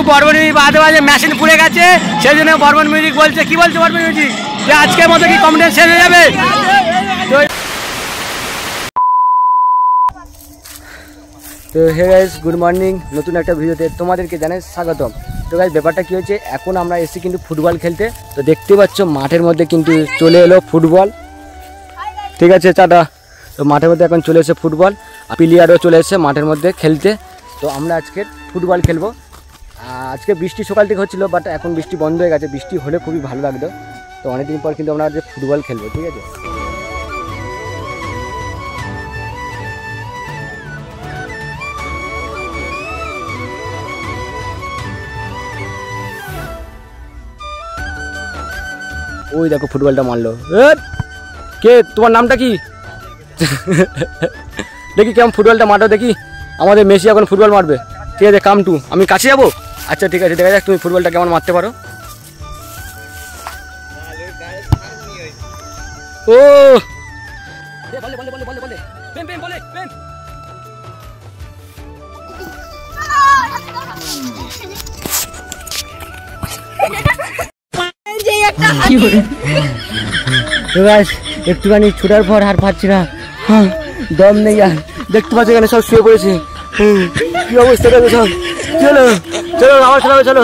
Barman music বাজে বাজে machine পুড়ে গেছে, সেই জন্য বর্মন মিউজিক বলছে। কি বলছে বর্মন মিউজিক যে আজকের মতো কি কম্পিটিশন শেষ হয়ে যাবে? তো হে গাইস, গুড মর্নিং। নতুন একটা ভিডিওতে তোমাদেরকে জানাই স্বাগতম। তো গাইস, ব্যাপারটা কি হচ্ছে, এখন আমরা এসেছি কিন্তু ফুটবল খেলতে। তো দেখতে পাচ্ছ মাঠের মধ্যে কিন্তু চলে এলো ফুটবল, ঠিক আছে চাটা। তো মাঠের মধ্যে এখন চলে এসে ফুটবল, প্লেয়ারও চলে এসে মাঠের মধ্যে খেলতে। তো আমরা আজকে ফুটবল খেলবো। আজকে বৃষ্টি সকাল থেকে হচ্ছিলো, বাট এখন বৃষ্টি বন্ধ হয়ে গেছে। বৃষ্টি হলে খুবই ভালো লাগতো। তো অনেকদিন পর কিন্তু আমরা আজকে ফুটবল খেলবো, ঠিক আছে। ওই দেখো ফুটবলটা মারলো। কে, তোমার নামটা কি? দেখি কেমন ফুটবলটা মারো দেখি। আমাদের মেসি এখন ফুটবল মারবে, ঠিক আছে। কাম টু, আমি কাছে যাবো। আচ্ছা ঠিক আছে, দেখা যাক তুমি ফুটবলটা কেমন মারতে পারো। ও একটুখানি ছুটার পর আর পাচ্ছি না, দম নেই আর। দেখতে পাচ্ছি এখানে সব শুয়ে পড়েছে। কি অবস্থা দেখো সব। চলো চলো আবার খেলাবে, চলো।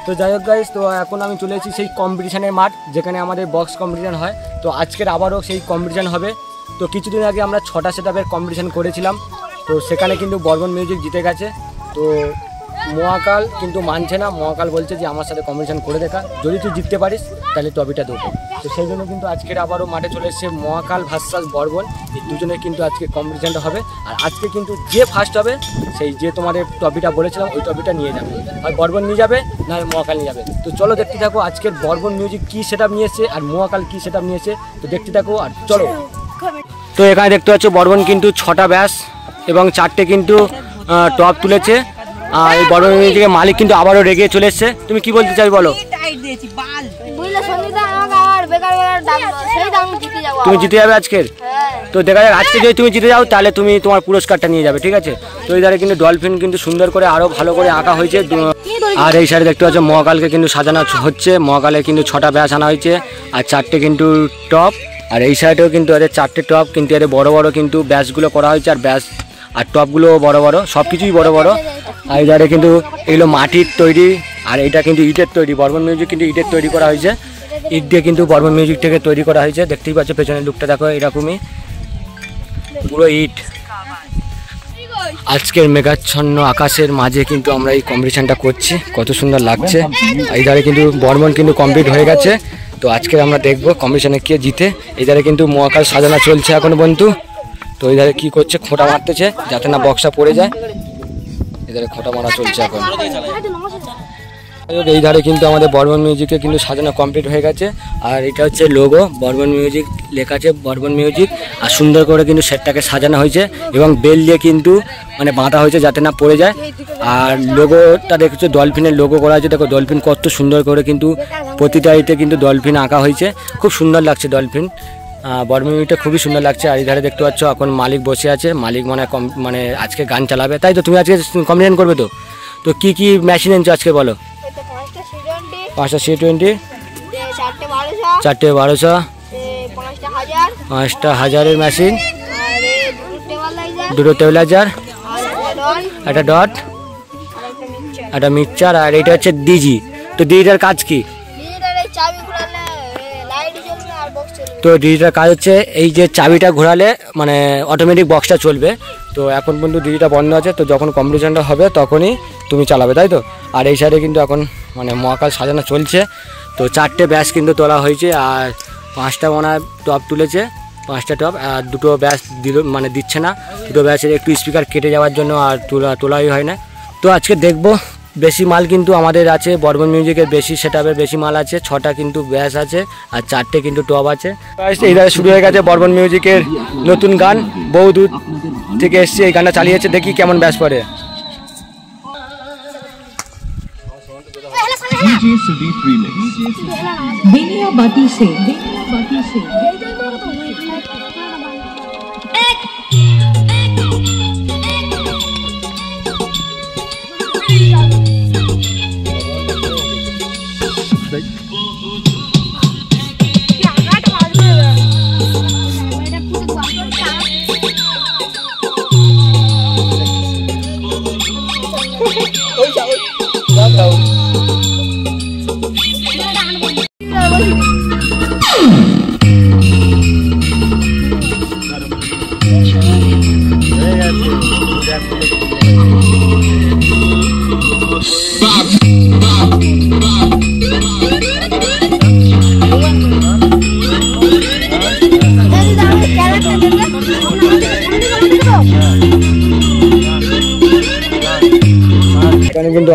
তো যাই হোক গাইস, তো এখন আমি চলে এসেছি সেই কম্পিটিশনের মাঠ যেখানে আমাদের বক্স কম্পিটিশন হয়। তো আজকের আবারও সেই কম্পিটিশন হবে। তো কিছুদিন আগে আমরা 6টা সেটআপের কম্পিটিশন করেছিলাম। তো সেখানে কিন্তু বর্মন মিউজিক জিতে গেছে। তো মহাকাল কিন্তু মানছে না। মহাকাল বলছে যে আমার সাথে কম্পিটিশন করে দেখা, যদি তুই জিততে পারিস তাহলে ট্রফিটা দেবো। তো সেই জন্য কিন্তু আজকের আবারও মাঠে চলে এসেছে মহাকাল ভার্সাস বর্মন। এই দুজনের কিন্তু আজকে কম্পিটিশনটা হবে। আর আজকে কিন্তু যে ফার্স্ট হবে, সেই যে তোমাদের ট্রফিটা বলেছিলাম ওই ট্রফিটা নিয়ে যাবে। আর বর্মন নিয়ে যাবে, না মহাকাল নিয়ে যাবে। তো চলো দেখতে থাকো আজকের বর্মন মিউজিক কী সেটআপ নিয়ে এসেছে আর মহাকাল কী সেটআপ নিয়ে এসেছে। তো দেখতে থাকো আর চলো। তো এখানে দেখতে পাচ্ছ বর্মন কিন্তু 6টা ব্যাস এবং 4টে কিন্তু টপ তুলেছে। আর এই বর্মন মিউজিকের মালিক কিন্তু আবারও রেগে চলে এসছে। তুমি কি বলতে চাই বলো? তুমি জিতে যাবে আজকের। তো দেখা যাক, আজকে যদি তুমি জিতে যাও তাহলে তুমি তোমার পুরস্কারটা নিয়ে যাবে, ঠিক আছে। তো এই ধারে কিন্তু ডলফিন কিন্তু সুন্দর করে আরো ভালো করে আঁকা হয়েছে। আর এই সাইডে দেখতে পাচ্ছ মহাকালকে কিন্তু সাজানো হচ্ছে। মহাকালের কিন্তু 6টা ব্যাস আনা হয়েছে আর 4টে কিন্তু টপ। আর এই সাইডেও কিন্তু এদের 4টে টপ, কিন্তু এদের বড় বড় কিন্তু ব্যাসগুলো করা হয়েছে। আর ব্যাস আর টপগুলো বড় বড়, সব কিছুই বড় বড়। আর এই ধারে কিন্তু এগুলো মাটির তৈরি আর এটা কিন্তু ইটের তৈরি। বর্মন মিউজিক কিন্তু ইটের তৈরি করা হয়েছে। ইট দিয়ে কিন্তু বর্মন মিউজিক থেকে তৈরি করা হয়েছে। দেখতেই পাচ্ছ পেছনের লুকটা দেখো, এরকমই পুরো ইট। আজকের মেঘাচ্ছন্ন আকাশের মাঝে কিন্তু আমরা এই কম্পিটিশনটা করছি, কত সুন্দর লাগছে। এই ধারে কিন্তু বর্মন কিন্তু কমপ্লিট হয়ে গেছে। তো আজকে আমরা দেখবো কম্পিটিশনে কে জিতে। এই ধারে কিন্তু মহাকাল সাজানো চলছে এখনো বন্ধু। তো এই ধারে কি করছে, খোঁটা মারতেছে যাতে না বক্সটা পড়ে যায়। এধারে খোঁটা মারা চলছে এখন। এই ধারে কিন্তু আমাদের বর্মন মিউজিকে কিন্তু সাজানো কমপ্লিট হয়ে গেছে। আর এটা হচ্ছে লোগো, বর্মন মিউজিক লেখা আছে বর্মন মিউজিক। আর সুন্দর করে কিন্তু সেটটাকে সাজানো হয়েছে এবং বেল দিয়ে কিন্তু মানে বাঁধা হয়েছে যাতে না পড়ে যায়। আর লোগোটা দেখছো ডলফিনের লোগো করা হয়েছে। দেখো ডলফিন কত সুন্দর করে কিন্তু প্রতিটা ইতে কিন্তু ডলফিন আঁকা হয়েছে, খুব সুন্দর লাগছে ডলফিন। বর্মন মিউজিকটা খুবই সুন্দর লাগছে। আর এই ধারে দেখতে পাচ্ছ এখন মালিক বসে আছে। মালিক মানে আজকে গান চালাবে, তাই তো? তুমি আজকে কম্পিটিশন করবে তো? তো কি কি মেশিন এনেছো আজকে বলো? 5টা C20, 4টে 1200, 5টা 1000-এর মেশিন, 2টো টেবিলাইজার, একটা ডট, একটা মিক্সচার। আর এটা হচ্ছে ডিজি। তো ডিজিটার কাজ কি? তো ডিজিটার কাজ হচ্ছে এই যে চাবিটা ঘোরালে মানে অটোমেটিক বক্সটা চলবে। তো এখন পর্যন্ত ডিজিটা বন্ধ আছে, তো যখন কম্পিটিশনটা হবে তখনই তুমি চালাবে, তাই তো? আর এই সাইডে কিন্তু এখন মানে মহাকাল সাজানো চলছে। তো 4টে ব্যাস কিন্তু তোলা হয়েছে আর 5টা ওনার টপ তুলেছে, 5টা টপ। আর 2টো ব্যাস মানে দিচ্ছে না। 2টো ব্যাসের একটু স্পিকার কেটে যাওয়ার জন্য আর তোলাই হয় না। তো আজকে দেখবো। বেশি মাল কিন্তু আমাদের আছে বর্মন মিউজিকের, বেশি সেটআপের বেশি মাল আছে। 6টা কিন্তু ব্যাস আছে আর 4টে কিন্তু টপ আছে। এইভাবে শুরু হয়ে গেছে বর্মন মিউজিকের নতুন গান, বহু দূর থেকে এসছে এই গানটা চালিয়েছে। দেখি কেমন ব্যাস পড়ে।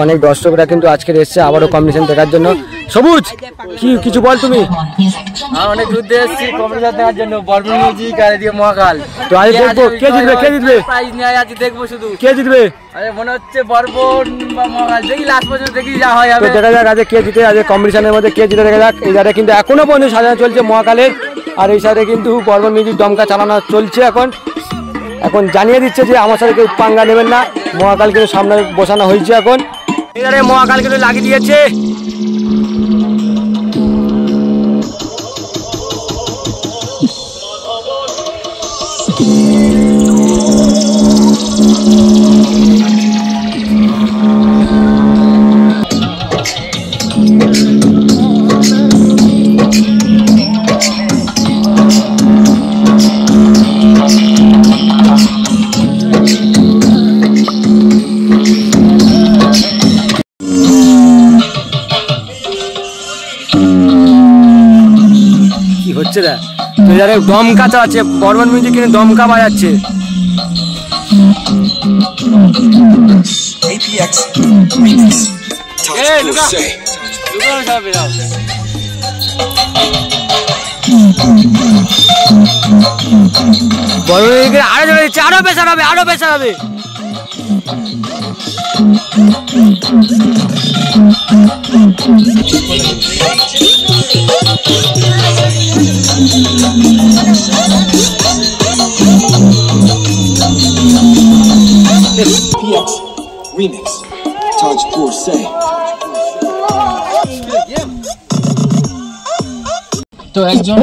অনেক দর্শকরা কিন্তু আজকে এসছে আবারও কম্পিটিশন দেখার জন্য। সবুজ কি কিছু বল তুমি? অনেক দূর দিয়ে এসেছি কম্পিটিশন দেখার জন্য, বর্মন মিউজিক আর এদিকে মহাকাল। তো আজ দেখবো কে জিতবে, কে জিতবে, প্রাইজ নিয়ে আজ দেখবো শুধু কে জিতবে। আরে মনে হচ্ছে বর্মন বা মহাকাল, দেখি লাস্ট পর্যন্ত দেখি যা হয় হবে। তো দেখা যাক আজ কে জিতে, আজ কম্পিটিশনের মধ্যে কে জিতে দেখা যাক। এই জায়গায় কিন্তু এখনো পর্যন্ত সাজানো চলছে মহাকালের, আর এই সাইডে কিন্তু বর্মন মিউজিক দমকা চালানো চলছে। এখন জানিয়ে দিচ্ছে যে আমার সাথে কেউ পাঙ্গা নেবেন না, মহাকাল কিন্তু সামনে বসানো হয়েছে। এখন এবারে মহাকাল কিন্তু লাগিয়ে দিয়েছে। কি হচ্ছে না, তো যারা দমকা চালাচ্ছে, বর্মন মিউজিক কিন্তু দমকা বাজাচ্ছে। বর্মন মিউজিকের আরো জোরে দিচ্ছে, আরো প্রেসার হবে, আরো প্রেসার হবে। PX Remix Taj Pur Say তো একজন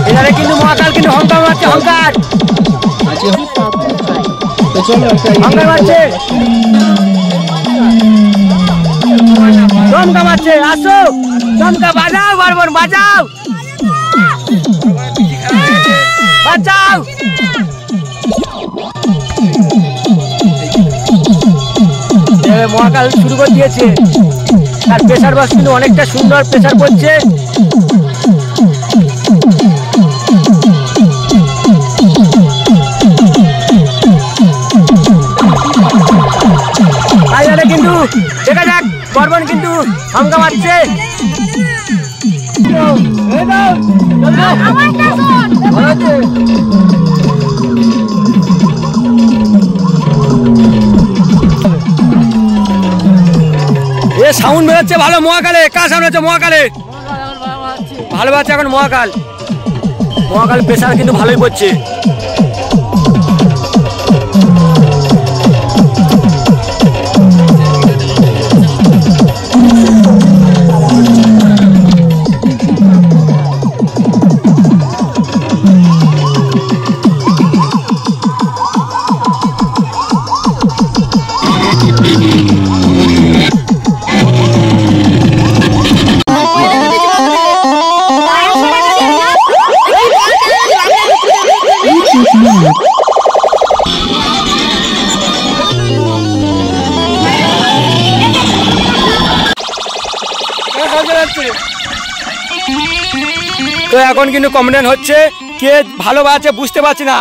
এখানে কিন্তু মহাকাল কিন্তু হংকার মারছে, হংকার হংকার মারছে, দমকা মারছে। আসো দমকা বাজাও, বর্মন বাজাও, বাজাও। মহাকাল শুরু করে দিয়েছে, তার প্রেসার বক্স কিন্তু অনেকটা সুন্দর প্রেসার করছে। কিন্তু দেখা যাক, বর্মন কিন্তু হামকা মারছে। এ সাউন্ড বেরোচ্ছে ভালো মহাকালে, কার সামনে হচ্ছে মহাকালে ভালো বাজছে এখন মহাকাল। মহাকাল প্রেসার কিন্তু ভালোই পড়ছে। তো এখন কিন্তু কমেন্ট হচ্ছে, কে ভালো বাজছে বুঝতে পারছি না,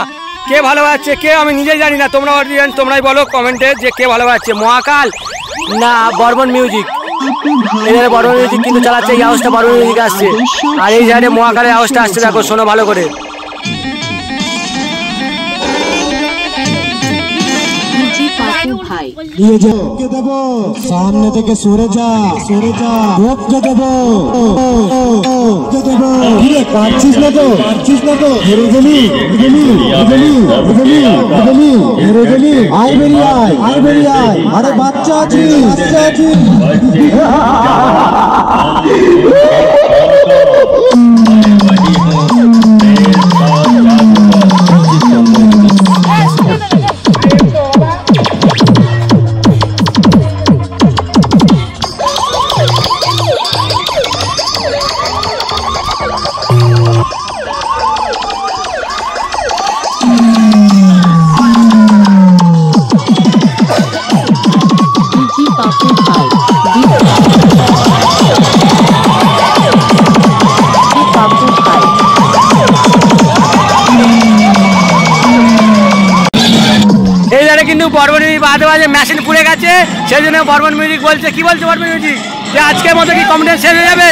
কে ভালো বাজছে কে আমি নিজেই জানি না। তোমরা অডিয়েন্স তোমরাই বলো কমেন্টে যে কে ভালো বাজছে, মহাকাল না বর্মন মিউজিক। এখানে বর্মন মিউজিক কিন্তু চালাচ্ছে, এই আওয়াজটা বর্মন মিউজিক আসছে, আর এই জায়গায় মহাকালের আওয়াজটা আসছে। দেখো শোনো ভালো করে। সামনে থেকে সরে যা, সরে যা, ঢোককে দেবো, পারছিস না তো, পারছিস না তো, হেরে গেলি, গেলি, গেলি, গেলি, গেলি, হেরে গেলি। আয় বেরিয়ে আয়, আয় বেরিয়ে আয়, আরে বাচ্চা আছিস, বাচ্চা আছিস। কিন্তু বর্মন মিউজিক বাজে বাজে মেশিন পুড়ে গেছে, সেই জন্য বর্মন মিউজিক বলছে, কি বলছে বর্মন মিউজিক যে আজকের মতো কি কম্পিটিশন শেষ হয়ে যাবে?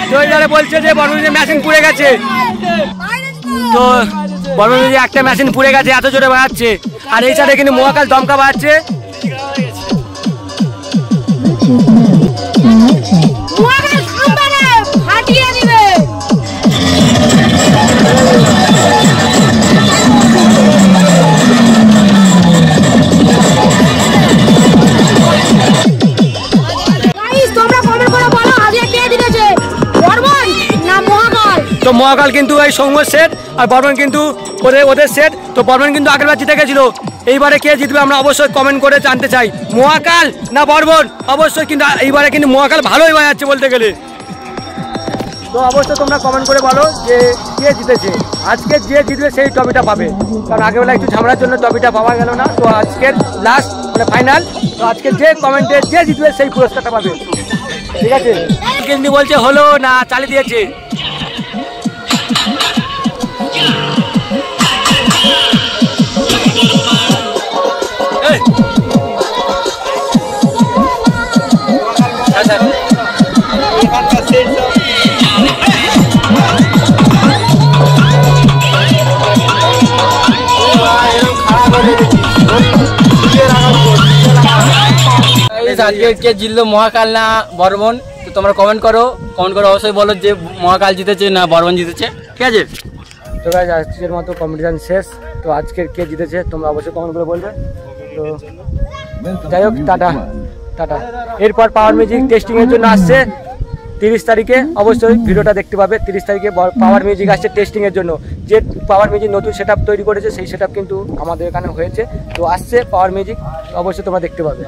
তো এবারে বলছে যে বর্মন মিউজিক মেশিন পুড়ে গেছে। তো বর্মন মিউজিক একটা মেশিন পুড়ে গেছে, এত জোরে বাজাচ্ছে। আর এই সাইডে কিন্তু মহাকাল দমকা বাজাচ্ছে। তো মহাকাল কিন্তু এই সৌম্যর সেট আর বর্মন কিন্তু ওদের সেট। তো বর্মন কিন্তু আগেরবার জিতে গেছিল, এইবারে কে জিতবে আমরা অবশ্যই কমেন্ট করে জানতে চাই, মহাকাল না বর্মন। অবশ্যই কিন্তু এইবারে কিন্তু মহাকাল ভালোই বাজাচ্ছে বলতে গেলে। তো অবশ্যই তোমরা কমেন্ট করে বলো যে কে জিতেছে। আজকে যে জিতবে সেই ট্রফিটা পাবে, কারণ আগেরবেলা একটু ঝামেলার জন্য ট্রফিটা পাওয়া গেল না। তো আজকের লাস্ট মানে ফাইনাল, তো আজকে যে কমেন্টে যে জিতবে সেই পুরস্কারটা পাবে, ঠিক আছে? কিন্তু বলছে হলো না চালিয়ে দিয়েছে। আজকে কে জিতলো, মহাকাল না বর্মন? তো তোমরা কমেন্ট করো অবশ্যই বলো যে মহাকাল জিতেছে না বর্মন জিতেছে, ঠিক আছে? তো গাইস আজকের মতো কম্পিটিশন শেষ। তো আজকের কে জিতেছে তোমরা অবশ্যই কমেন্ট করে বলবে। তো যাই হোক, টাটা টাটা। এরপর পাওয়ার মিউজিক টেস্টিংয়ের জন্য আসছে 30 তারিখে, অবশ্যই ভিডিওটা দেখতে পাবে। 30 তারিখে পাওয়ার মিউজিক আসছে টেস্টিংয়ের জন্য। যে পাওয়ার মিউজিক নতুন সেট তৈরি করেছে সেই সেট কিন্তু আমাদের এখানে হয়েছে। তো আসছে পাওয়ার মিউজিক, অবশ্যই তোমরা দেখতে পাবে।